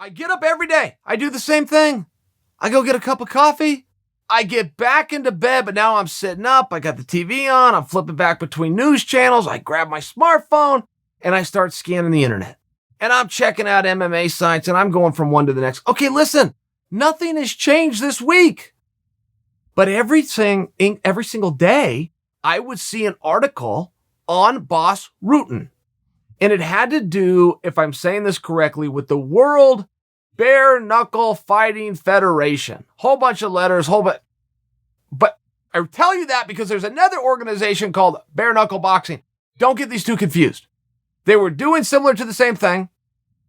I get up every day. I do the same thing. I go get a cup of coffee. I get back into bed, but now I'm sitting up. I got the TV on. I'm flipping back between news channels. I grab my smartphone and I start scanning the internet. And I'm checking out MMA sites and I'm going from one to the next. Okay, listen, nothing has changed this week. But every single day, I would see an article on Bas Rutten. And it had to do, if I'm saying this correctly, with the World Bare Knuckle Fighting Federation. Whole bunch of letters, but I tell you that because there's another organization called Bare Knuckle Boxing. Don't get these two confused. They were doing similar to the same thing,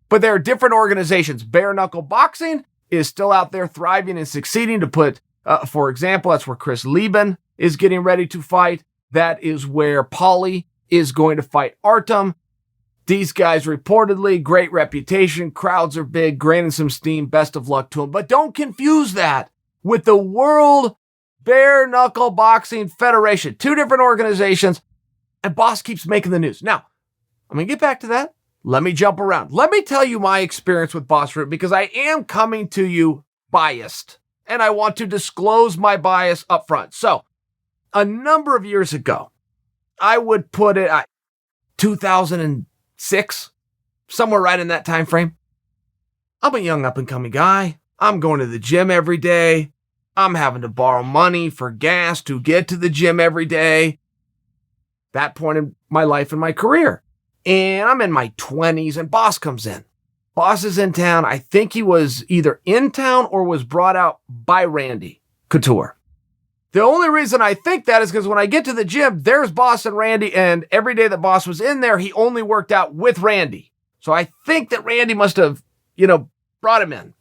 but they're different organizations. Bare Knuckle Boxing is still out there thriving and succeeding to put, for example, that's where Chris Lieben is getting ready to fight. That is where Paulie is going to fight Artem. These guys reportedly, great reputation, crowds are big, gaining some steam, best of luck to them. But don't confuse that with the World Bare Knuckle Boxing Federation. Two different organizations, and Bas keeps making the news. Now, I'm going to get back to that. Let me jump around. Let me tell you my experience with Bas Rutten because I am coming to you biased, and I want to disclose my bias up front. So, a number of years ago, I would put it at 2006, somewhere right in that time frame. I'm a young up-and-coming guy. I'm going to the gym every day. I'm having to borrow money for gas to get to the gym every day. That point in my life and my career. And I'm in my 20s and Bas comes in. Bas is in town. I think he was either in town or was brought out by Randy Couture. The only reason I think that is because when I get to the gym, there's Bas and Randy, and every day that Bas was in there, he only worked out with Randy. So I think that Randy must have, brought him in.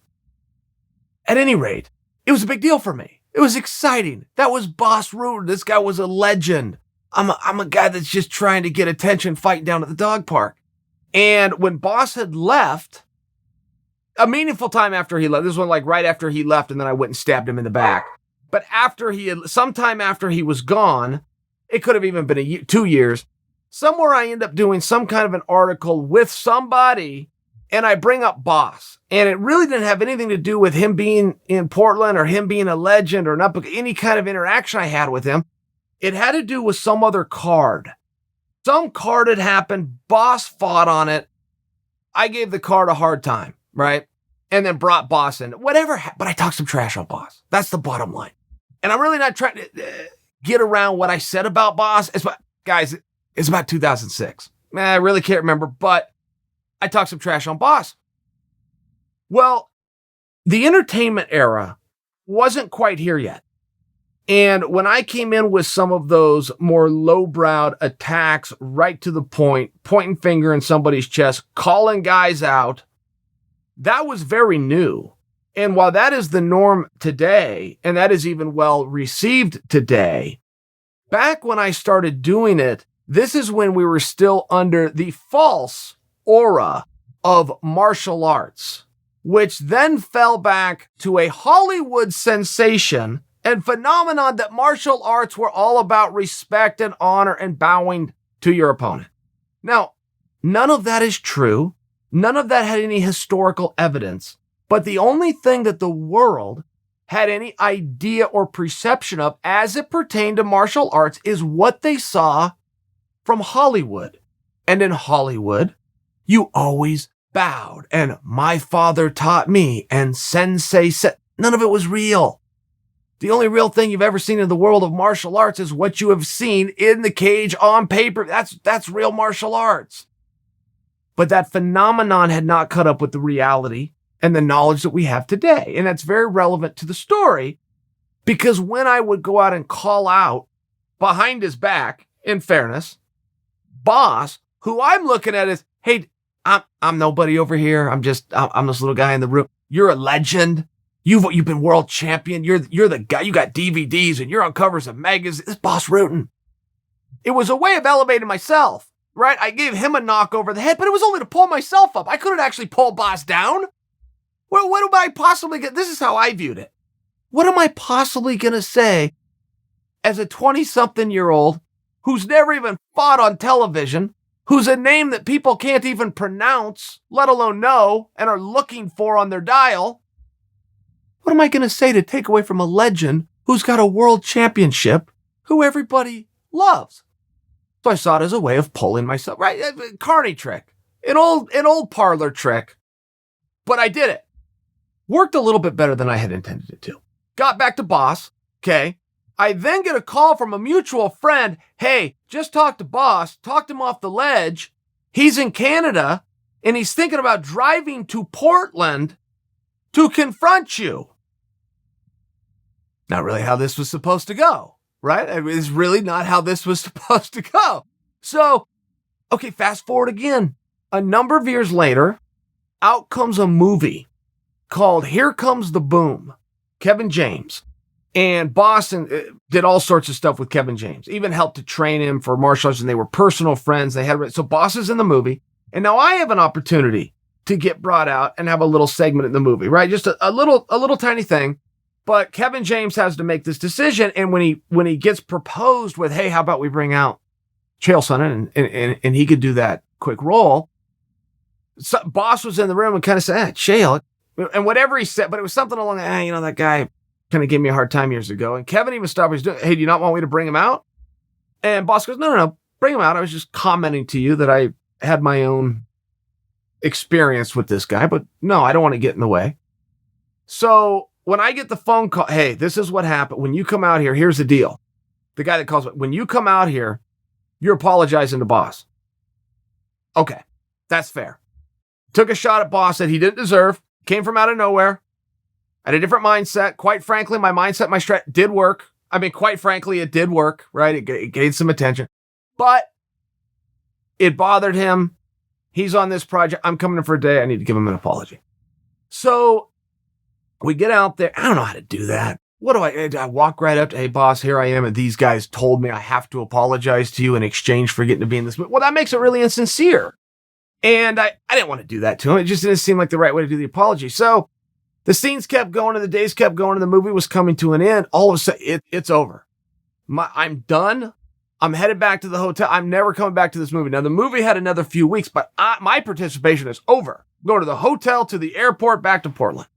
At any rate, it was a big deal for me. It was exciting. That was Bas Rutten. This guy was a legend. I'm a guy that's just trying to get attention fighting down at the dog park. And when Bas had left, a meaningful time after he left, this was like right after he left, and then I went and stabbed him in the back. But sometime after he was gone, it could have even been 2 years, somewhere I end up doing some kind of an article with somebody, and I bring up Bas. And it really didn't have anything to do with him being in Portland or him being a legend or any kind of interaction I had with him. It had to do with some other card. Some card had happened. Bas fought on it. I gave the card a hard time, right? And then brought Bas in. Whatever, but I talked some trash on Bas. That's the bottom line. And I'm really not trying to get around what I said about Bas. It's about 2006. I really can't remember, but I talked some trash on Bas. Well, the entertainment era wasn't quite here yet. And when I came in with some of those more lowbrowed attacks, right to the point, pointing finger in somebody's chest, calling guys out, that was very new. And while that is the norm today, and that is even well received today, back when I started doing it, this is when we were still under the false aura of martial arts, which then fell back to a Hollywood sensation and phenomenon that martial arts were all about respect and honor and bowing to your opponent. Now, none of that is true. None of that had any historical evidence. But the only thing that the world had any idea or perception of as it pertained to martial arts is what they saw from Hollywood. And in Hollywood, you always bowed. And my father taught me, and sensei said, none of it was real. The only real thing you've ever seen in the world of martial arts is what you have seen in the cage on paper. That's real martial arts. But that phenomenon had not caught up with the reality and the knowledge that we have today. And that's very relevant to the story, because when I would go out and call out behind his back, in fairness, Bas, who I'm looking at as, hey, I'm nobody over here. I'm this little guy in the room. You're a legend. You've been world champion. You're the guy. You got DVDs and you're on covers of magazines. It's Bas Rutten. It was a way of elevating myself, right? I gave him a knock over the head, but it was only to pull myself up. I couldn't actually pull Bas down. What am I possibly going to... This is how I viewed it. What am I possibly going to say as a 20-something-year-old who's never even fought on television, who's a name that people can't even pronounce, let alone know, and are looking for on their dial. What am I going to say to take away from a legend who's got a world championship who everybody loves? So I saw it as a way of pulling myself, right? A carny trick, an old parlor trick, but I did it. Worked a little bit better than I had intended it to. Got back to Bas, okay? I then get a call from a mutual friend. Hey, just talked to Bas, talked him off the ledge. He's in Canada, and he's thinking about driving to Portland to confront you. Not really how this was supposed to go, right? It's really not how this was supposed to go. So, okay, fast forward again. A number of years later, out comes a movie called Here Comes the Boom, Kevin James. And Boston did all sorts of stuff with Kevin James, even helped to train him for martial arts, and they were personal friends. So Bas is in the movie, and now I have an opportunity to get brought out and have a little segment in the movie, right? Just a little tiny thing. But Kevin James has to make this decision, and when he gets proposed with, hey, how about we bring out Chael Sonnen and he could do that quick role, so Bas was in the room and kind of said, Chael, and whatever he said, but it was something along the, that guy kind of gave me a hard time years ago. And Kevin even stopped. He's doing, hey, do you not want me to bring him out? And Bas goes, no, bring him out. I was just commenting to you that I had my own experience with this guy, but no, I don't want to get in the way. So when I get the phone call, hey, this is what happened. When you come out here, here's the deal. The guy that calls, when you come out here, you're apologizing to Bas. Okay, that's fair. Took a shot at Bas that he didn't deserve, came from out of nowhere. I had a different mindset. Quite frankly, my mindset, my strat did work. I mean, quite frankly, it did work, right? It gained some attention, but it bothered him. He's on this project. I'm coming in for a day. I need to give him an apology. So we get out there. I don't know how to do that. What do I walk right up to, hey, Bas, here I am. And these guys told me I have to apologize to you in exchange for getting to be in this movie. Well, that makes it really insincere. And I didn't want to do that to him. It just didn't seem like the right way to do the apology. So the scenes kept going and the days kept going and the movie was coming to an end. All of a sudden, it's over. I'm done. I'm headed back to the hotel. I'm never coming back to this movie. Now, the movie had another few weeks, but my participation is over. I'm going to the hotel, to the airport, back to Portland.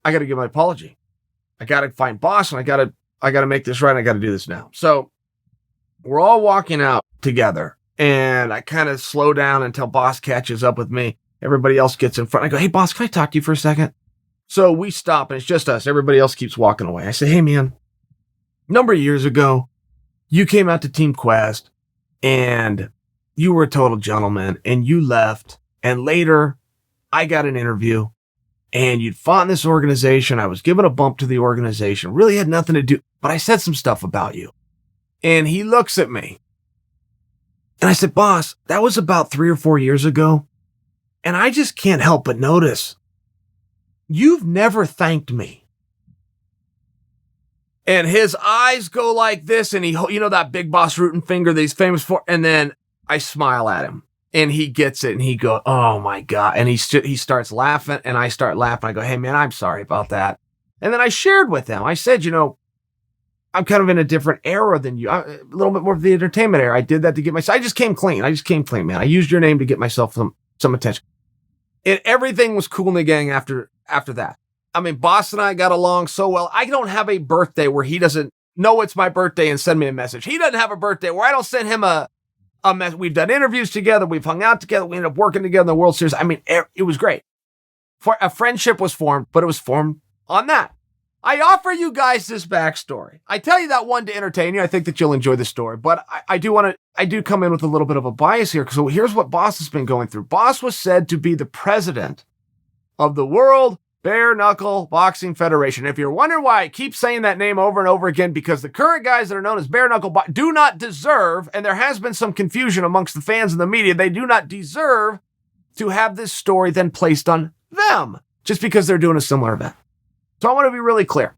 I got to give my apology. I got to find Bas, and I got to make this right. And I got to do this now. So we're all walking out together, and I kind of slow down until Bas catches up with me. Everybody else gets in front. I go, hey, Bas, can I talk to you for a second? So we stop, and it's just us. Everybody else keeps walking away. I say, hey, man, a number of years ago, you came out to Team Quest, and you were a total gentleman, and you left. And later, I got an interview, and you'd fought in this organization. I was given a bump to the organization. Really had nothing to do, but I said some stuff about you. And he looks at me, and I said, Bas, that was about 3 or 4 years ago, and I just can't help but notice you've never thanked me. And his eyes go like this, and he, that big Bas Rutten finger that he's famous for. And then I smile at him, and he gets it, and he goes, oh my God. And he starts laughing, and I start laughing. I go, hey man, I'm sorry about that. And then I shared with him. I said, I'm kind of in a different era than you. A little bit more of the entertainment era. I did that to get myself. I just came clean, man. I used your name to get myself some attention. And everything was cool in the gang after that. I mean, Bas and I got along so well. I don't have a birthday where he doesn't know it's my birthday and send me a message. He doesn't have a birthday where I don't send him a message. We've done interviews together. We've hung out together. We ended up working together in the World Series. I mean, it was great. For a friendship was formed, but it was formed on that. I offer you guys this backstory. I tell you that one to entertain you. I think that you'll enjoy the story, but I do come in with a little bit of a bias here. So here's what Bas has been going through. Bas was said to be the president of the World Bare Knuckle Boxing Federation. If you're wondering why I keep saying that name over and over again, because the current guys that are known as Bare Knuckle do not deserve, and there has been some confusion amongst the fans and the media, they do not deserve to have this story then placed on them just because they're doing a similar event. So I want to be really clear.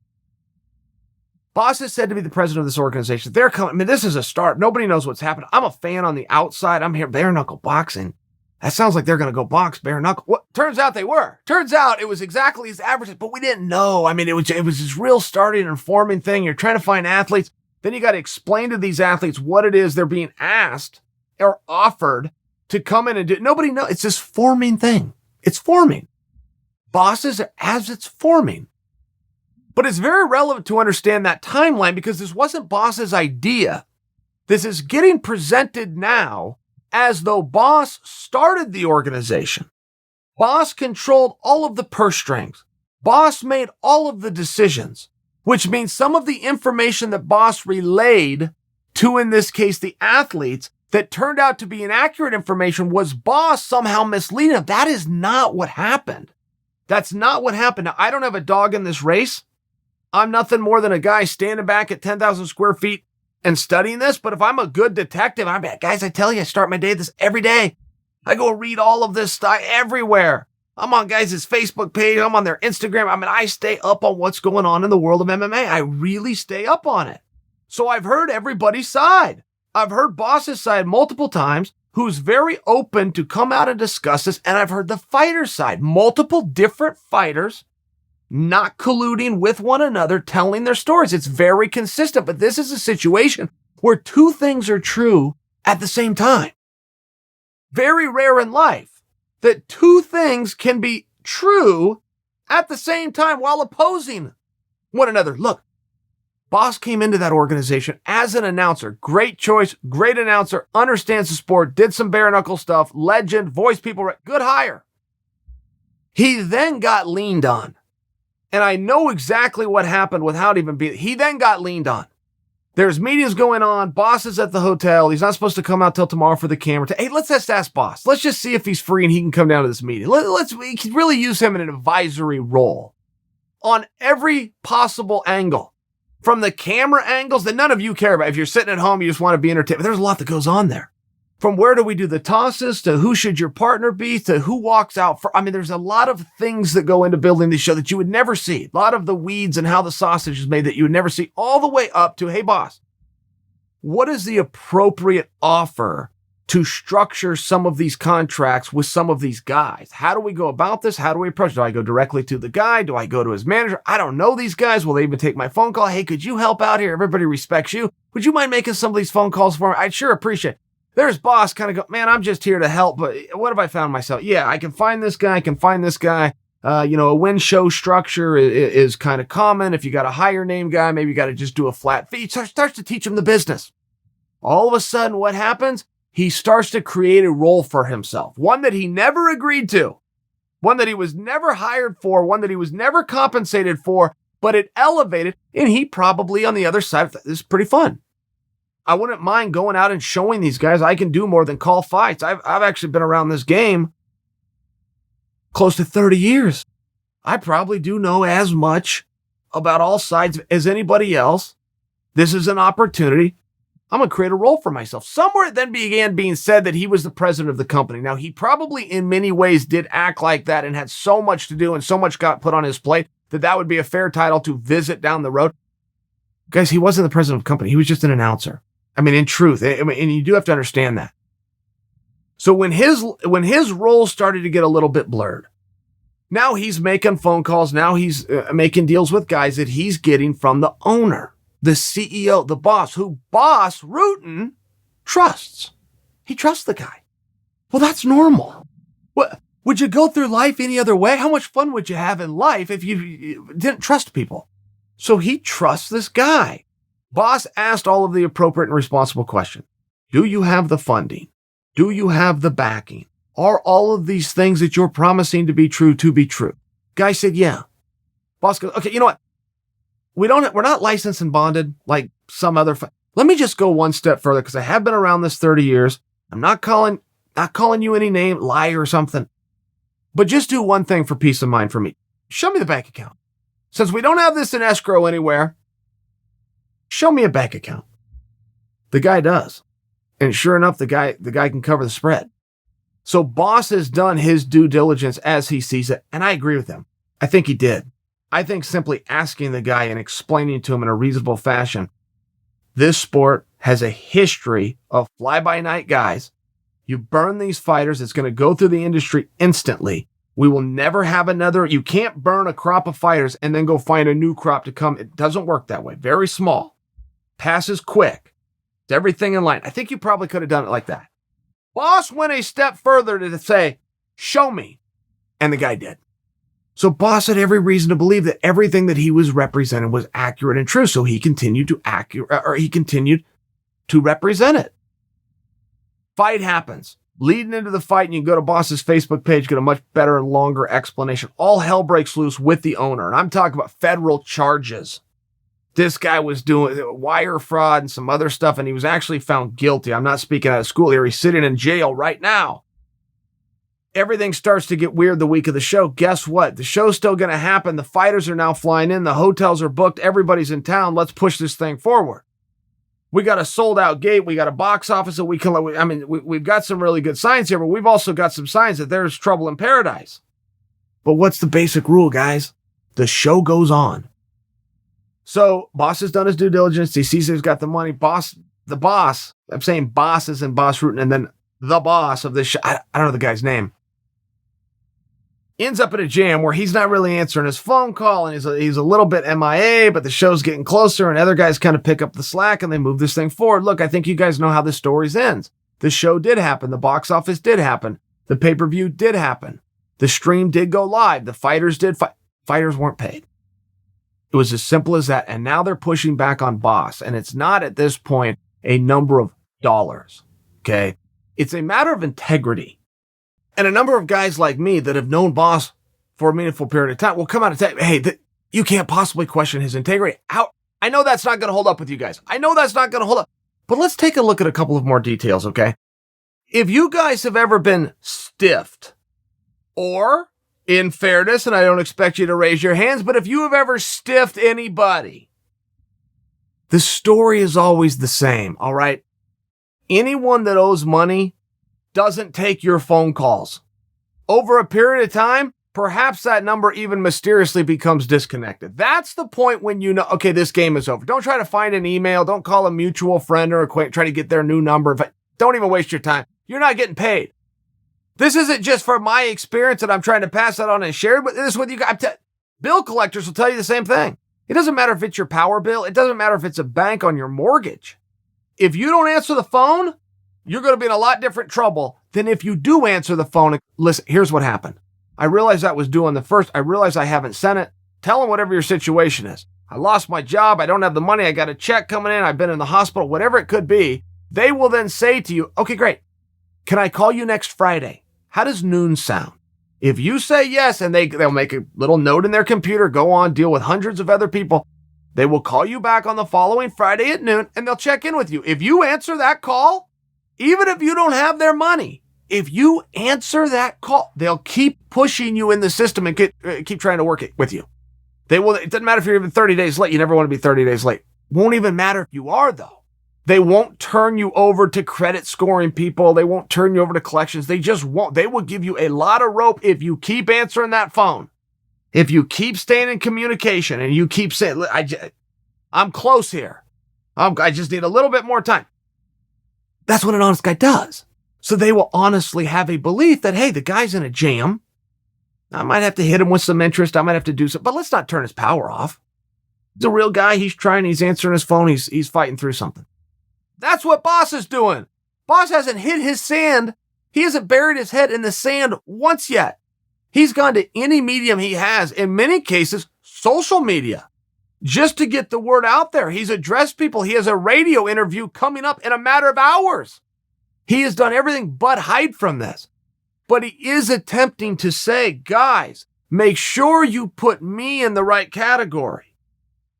Bas is said to be the president of this organization. They're coming. I mean, this is a start. Nobody knows what's happening. I'm a fan on the outside. I'm here, Bare Knuckle Boxing. That sounds like they're going to go box bare knuckle. What? Turns out they were. Turns out it was exactly as advertised, but we didn't know. I mean, it was this real starting and forming thing. You're trying to find athletes. Then you got to explain to these athletes what it is they're being asked or offered to come in and do it. Nobody knows. It's this forming thing. It's forming. Bosses as it's forming. But it's very relevant to understand that timeline because this wasn't Boss's idea. This is getting presented now as though Boss started the organization. Boss controlled all of the purse strings. Boss made all of the decisions, which means some of the information that Boss relayed to, in this case, the athletes, that turned out to be inaccurate information was Boss somehow misleading them. That is not what happened. That's not what happened. Now, I don't have a dog in this race. I'm nothing more than a guy standing back at 10,000 square feet and studying this. But if I'm a good detective, I'm like, guys, I tell you, I start my day this every day. I go read all of this stuff everywhere. I'm on guys' Facebook page. I'm on their Instagram. I mean, I stay up on what's going on in the world of MMA. I really stay up on it. So I've heard everybody's side. I've heard Boss's side multiple times, who's very open to come out and discuss this. And I've heard the fighter's side, multiple different fighters not colluding with one another, telling their stories. It's very consistent, but this is a situation where two things are true at the same time. Very rare in life that two things can be true at the same time while opposing one another. Look, Boss came into that organization as an announcer. Great choice, great announcer, understands the sport, did some bare knuckle stuff, legend, voice people, good hire. He then got leaned on. And I know exactly what happened without even being, he then got leaned on. There's meetings going on. Boss is at the hotel. He's not supposed to come out till tomorrow for the camera. Hey, let's just ask Boss. Let's just see if he's free and he can come down to this meeting. We can really use him in an advisory role on every possible angle. From the camera angles that none of you care about. If you're sitting at home, you just want to be entertained. But there's a lot that goes on there. From where do we do the tosses to who should your partner be to who walks out for. I mean, there's a lot of things that go into building the show that you would never see. A lot of the weeds and how the sausage is made that you would never see, all the way up to, hey, Boss, what is the appropriate offer to structure some of these contracts with some of these guys? How do we go about this? How do we approach it? Do I go directly to the guy? Do I go to his manager? I don't know these guys. Will they even take my phone call? Hey, could you help out here? Everybody respects you. Would you mind making some of these phone calls for me? I'd sure appreciate it. There's Boss kind of go, man, I'm just here to help, but what have I found myself? Yeah, I can find this guy. I can find this guy. A win show structure is kind of common. If you got a higher name guy, maybe you got to just do a flat fee. Starts to teach him the business. All of a sudden, what happens? He starts to create a role for himself, one that he never agreed to, one that he was never hired for, one that he was never compensated for, but it elevated, and he probably on the other side, this is pretty fun. I wouldn't mind going out and showing these guys I can do more than call fights. I've actually been around this game close to 30 years. I probably do know as much about all sides as anybody else. This is an opportunity. I'm going to create a role for myself. Somewhere it then began being said that he was the president of the company. Now, he probably in many ways did act like that and had so much to do and so much got put on his plate that would be a fair title to visit down the road. Guys, he wasn't the president of the company. He was just an announcer. I mean, in truth, and you do have to understand that. So when his role started to get a little bit blurred, now he's making phone calls. Now he's making deals with guys that he's getting from the owner, the CEO, the boss, who Bas Rutten trusts. He trusts the guy. Well, that's normal. What, would you go through life any other way? How much fun would you have in life if you didn't trust people? So he trusts this guy. Bas asked all of the appropriate and responsible questions. Do you have the funding? Do you have the backing? Are all of these things that you're promising to be true? Guy said, yeah. Bas goes, okay, you know what? We're not licensed and bonded like some other. Let me just go one step further because I have been around this 30 years. I'm not calling you any name, liar or something. But just do one thing for peace of mind for me. Show me the bank account. Since we don't have this in escrow anywhere, show me a bank account. The guy does. And sure enough, the guy can cover the spread. So Bas has done his due diligence as he sees it. And I agree with him. I think he did. I think simply asking the guy and explaining to him in a reasonable fashion, this sport has a history of fly-by-night guys. You burn these fighters, it's going to go through the industry instantly. We will never have another. You can't burn a crop of fighters and then go find a new crop to come. It doesn't work that way. Very small. Passes quick. It's everything in line. I think you probably could have done it like that. Boss went a step further to say, show me. And the guy did. So Boss had every reason to believe that everything that he was representing was accurate and true. So he continued to represent it. Fight happens. Leading into the fight, and you can go to Boss's Facebook page, get a much better and longer explanation. All hell breaks loose with the owner. And I'm talking about federal charges. This guy was doing wire fraud and some other stuff, and he was actually found guilty. I'm not speaking out of school here. He's sitting in jail right now. Everything starts to get weird the week of the show. Guess what? The show's still going to happen. The fighters are now flying in. The hotels are booked. Everybody's in town. Let's push this thing forward. We got a sold-out gate. We got a box office that we've got some really good signs here, but we've also got some signs that there's trouble in paradise. But what's the basic rule, guys? The show goes on. So Boss has done his due diligence. He sees he's got the money. The boss, I'm saying Boss is in Bas Rutten, and then the boss of this show, I don't know the guy's name, ends up in a jam where he's not really answering his phone call, and he's a little bit MIA, but the show's getting closer, and other guys kind of pick up the slack, and they move this thing forward. Look, I think you guys know how this story ends. The show did happen. The box office did happen. The pay-per-view did happen. The stream did go live. The fighters did fight. Fighters weren't paid. It was as simple as that, and now they're pushing back on Boss, and it's not at this point a number of dollars, okay? It's a matter of integrity. And a number of guys like me that have known Boss for a meaningful period of time will come out and say, hey, you can't possibly question his integrity. I know that's not going to hold up with you guys. I know that's not going to hold up. But let's take a look at a couple of more details, okay? If you guys have ever been stiffed, or, in fairness, and I don't expect you to raise your hands, but if you have ever stiffed anybody, the story is always the same, all right? Anyone that owes money doesn't take your phone calls. Over a period of time, perhaps that number even mysteriously becomes disconnected. That's the point when you know, okay, this game is over. Don't try to find an email. Don't call a mutual friend or acquaintance, try to get their new number. Don't even waste your time. You're not getting paid. This isn't just for my experience that I'm trying to pass that on and share this with you guys. Bill collectors will tell you the same thing. It doesn't matter if it's your power bill. It doesn't matter if it's a bank on your mortgage. If you don't answer the phone, you're going to be in a lot different trouble than if you do answer the phone. And listen, here's what happened. I realized that was due on the first. I realized I haven't sent it. Tell them whatever your situation is. I lost my job. I don't have the money. I got a check coming in. I've been in the hospital, whatever it could be. They will then say to you, okay, great. Can I call you next Friday? How does noon sound? If you say yes, and they'll make a little note in their computer, go on, deal with hundreds of other people. They will call you back on the following Friday at noon, and they'll check in with you. If you answer that call, even if you don't have their money, if you answer that call, they'll keep pushing you in the system and keep trying to work it with you. They will. It doesn't matter if you're even 30 days late. You never want to be 30 days late. Won't even matter if you are, though. They won't turn you over to credit scoring people. They won't turn you over to collections. They just won't. They will give you a lot of rope if you keep answering that phone. If you keep staying in communication and you keep saying, I'm close here. I just need a little bit more time. That's what an honest guy does. So they will honestly have a belief that, hey, the guy's in a jam. I might have to hit him with some interest. I might have to do something, but let's not turn his power off. He's a real guy. He's trying. He's answering his phone. He's fighting through something. That's what Boss is doing. Boss hasn't hit his sand. He hasn't buried his head in the sand once yet. He's gone to any medium he has, in many cases, social media, just to get the word out there. He's addressed people. He has a radio interview coming up in a matter of hours. He has done everything but hide from this. But he is attempting to say, guys, make sure you put me in the right category.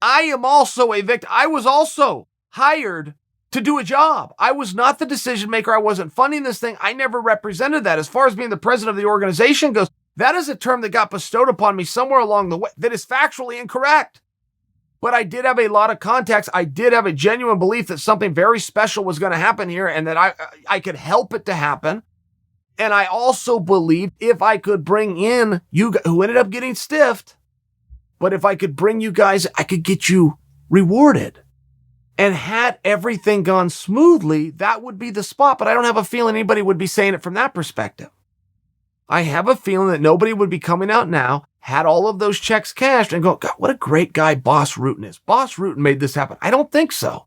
I am also a victim. I was also hired to do a job. I was not the decision maker. I wasn't funding this thing. I never represented that. As far as being the president of the organization goes, that is a term that got bestowed upon me somewhere along the way that is factually incorrect. But I did have a lot of contacts. I did have a genuine belief that something very special was going to happen here and that I could help it to happen. And I also believed if I could bring in you who ended up getting stiffed, but if I could bring you guys, I could get you rewarded. And had everything gone smoothly, that would be the spot. But I don't have a feeling anybody would be saying it from that perspective. I have a feeling that nobody would be coming out now, had all of those checks cashed and go, God, what a great guy Bas Rutten is. Bas Rutten made this happen. I don't think so.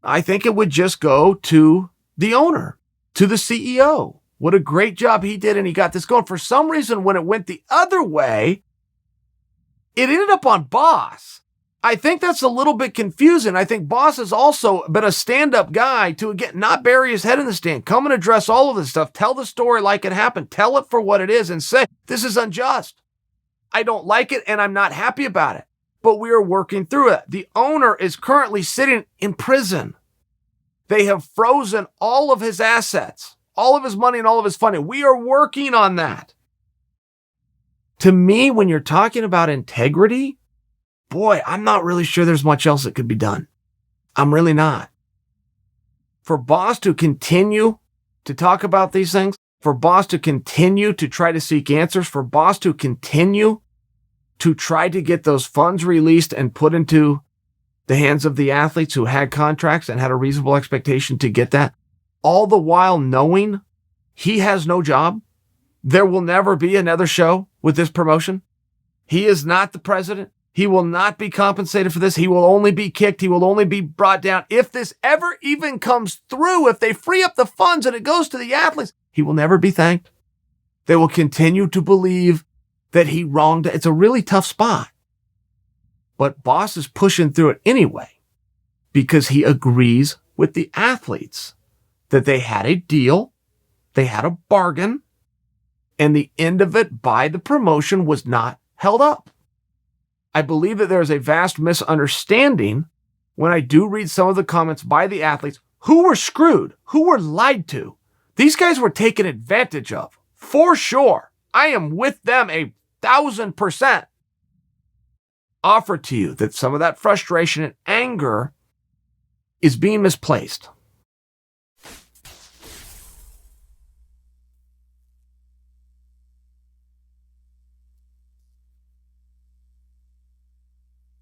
I think it would just go to the owner. to the CEO. What a great job he did, and he got this going. For some reason, when it went the other way, it ended up on Bas. I think that's a little bit confusing. I think Bas has also been a stand-up guy to, again, not bury his head in the stand. Come and address all of this stuff. Tell the story like it happened. Tell it for what it is and say, this is unjust. I don't like it, and I'm not happy about it. But we are working through it. The owner is currently sitting in prison. They have frozen all of his assets, all of his money and all of his funding. We are working on that. To me, when you're talking about integrity, boy, I'm not really sure there's much else that could be done. I'm really not. For Bas to continue to talk about these things, for Bas to continue to try to seek answers, for Bas to continue to try to get those funds released and put into the hands of the athletes who had contracts and had a reasonable expectation to get that, all the while knowing he has no job. There will never be another show with this promotion. He is not the president. He will not be compensated for this. He will only be kicked. He will only be brought down. If this ever even comes through, if they free up the funds and it goes to the athletes, he will never be thanked. They will continue to believe that he wronged. It's a really tough spot. But Bas is pushing through it anyway because he agrees with the athletes that they had a deal, they had a bargain, and the end of it by the promotion was not held up. I believe that there is a vast misunderstanding when I do read some of the comments by the athletes who were screwed, who were lied to. These guys were taken advantage of, for sure. I am with them 1,000%. Offer to you that some of that frustration and anger is being misplaced.